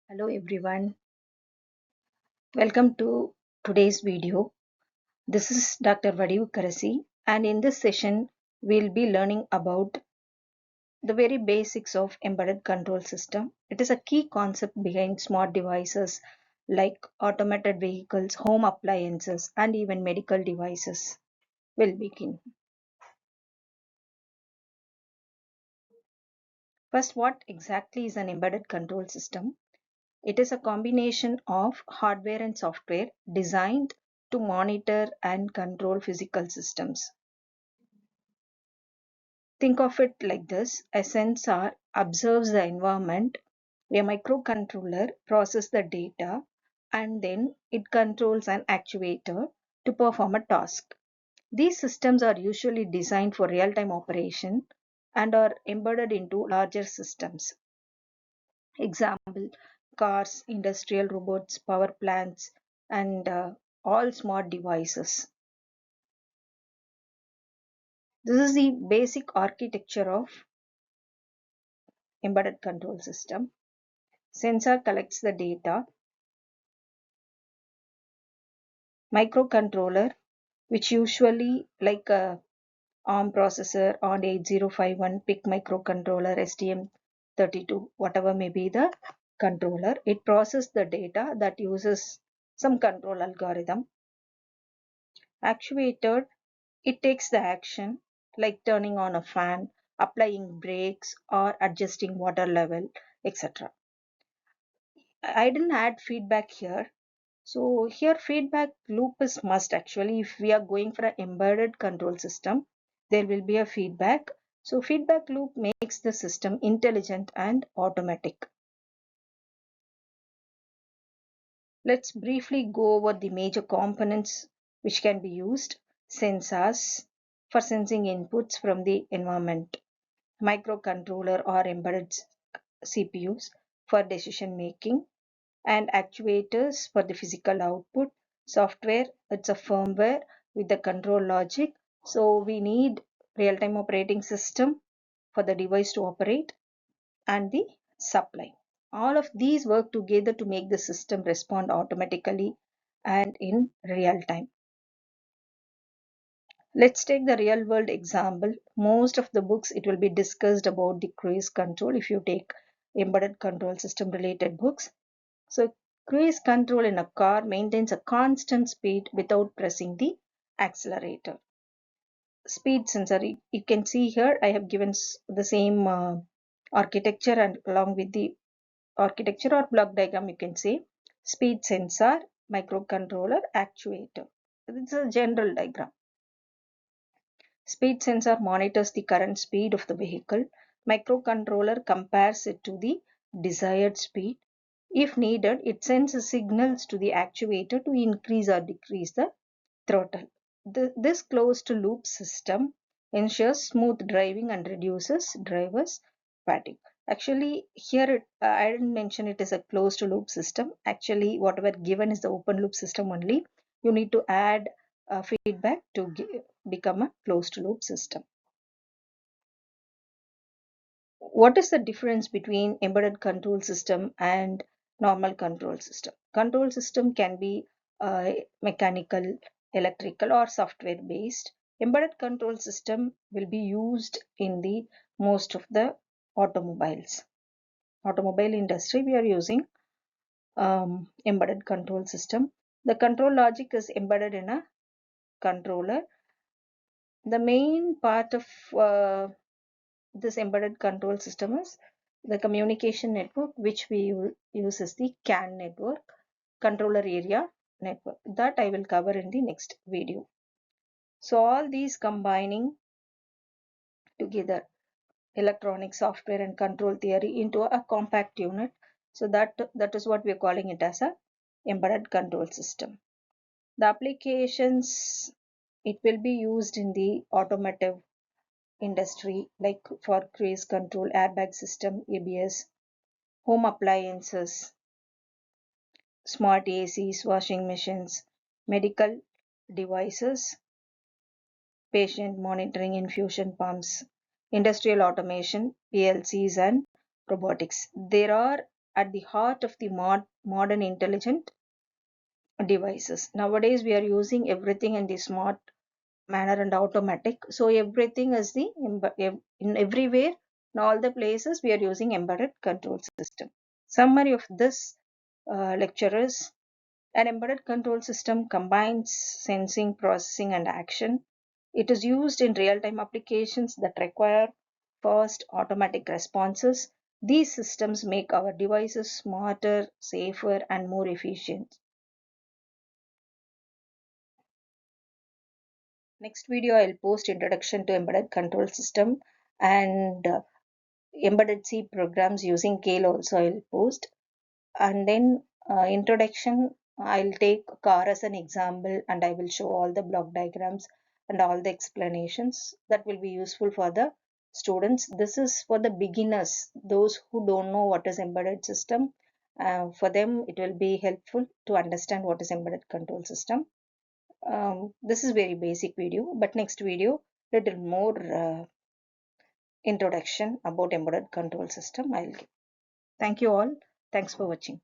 Hello everyone, welcome to today's video. This is Dr. Vadiv Karasi, and in this session we'll be learning about the very basics of embedded control system. It is a key concept behind smart devices like automated vehicles, home appliances and even medical devices. We'll begin. First, what exactly is an embedded control system? It is a combination of hardware and software designed to monitor and control physical systems. Think of it like this: a sensor observes the environment, a microcontroller processes the data, and then it controls an actuator to perform a task. These systems are usually designed for real time operation and are embedded into larger systems. Example: cars, industrial robots, power plants, and all smart devices. This is the basic architecture of embedded control system. Sensor collects the data. Microcontroller, which usually like a ARM processor on 8051, PIC microcontroller, STM32, whatever may be the controller, it processes the data that uses some control algorithm. Actuator, it takes the action like turning on a fan, applying brakes, or adjusting water level, etc. I didn't add feedback here. So here feedback loop is must actually. If we are going for an embedded control system, there will be a feedback. So feedback loop makes the system intelligent and automatic. Let's briefly go over the major components which can be used. Sensors for sensing inputs from the environment. Microcontroller or embedded CPUs for decision making, and actuators for the physical output. Software, it's a firmware with the control logic. So we need real-time operating system for the device to operate, and the supply. All of these work together to make the system respond automatically and in real time. Let's take the real world example. Most of the books it will be discussed about the cruise control if you take embedded control system related books. So cruise control in a car maintains a constant speed without pressing the accelerator. Speed sensor, you can see here I have given the same architecture, and along with the architecture or block diagram you can say speed sensor, microcontroller, actuator. It's a general diagram. Speed sensor monitors the current speed of the vehicle. Microcontroller compares it to the desired speed. If needed, it sends signals to the actuator to increase or decrease the throttle. This closed loop system ensures smooth driving and reduces driver's fatigue. Actually, here I didn't mention it is a closed loop system. Actually, whatever given is the open loop system only. You need to add feedback to become a closed loop system. What is the difference between embedded control system and normal control system? Control system can be mechanical, electrical, or software based. Embedded control system will be used in the most of the automobiles. Automobile industry, we are using embedded control system. The control logic is embedded in a controller. The main part of this embedded control system is the communication network, which we use as the CAN network, controller area network, that I will cover in the next video. So all these combining together, electronic software and control theory into a compact unit. So that is what we are calling it as a embedded control system. The applications, it will be used in the automotive industry like for cruise control, airbag system, ABS, home appliances, smart ACs, washing machines, medical devices, patient monitoring, infusion pumps, industrial automation, PLCs, and robotics. There are at the heart of the modern intelligent devices. Nowadays, we are using everything in the smart manner and automatic. So everything is the in everywhere, in all the places we are using embedded control system. Summary of this lecture is: an embedded control system combines sensing, processing, and action. It is used in real-time applications that require fast automatic responses. These systems make our devices smarter, safer, and more efficient. Next video I'll post introduction to embedded control system and embedded C programs using Kale also I'll post. And then introduction, I'll take car as an example and I will show all the block diagrams and all the explanations that will be useful for the students. This is for the beginners, those who don't know what is embedded system. For them it will be helpful to understand what is embedded control system. This is very basic video, but next video little more introduction about embedded control system I'll give. Thank you all. Thanks for watching.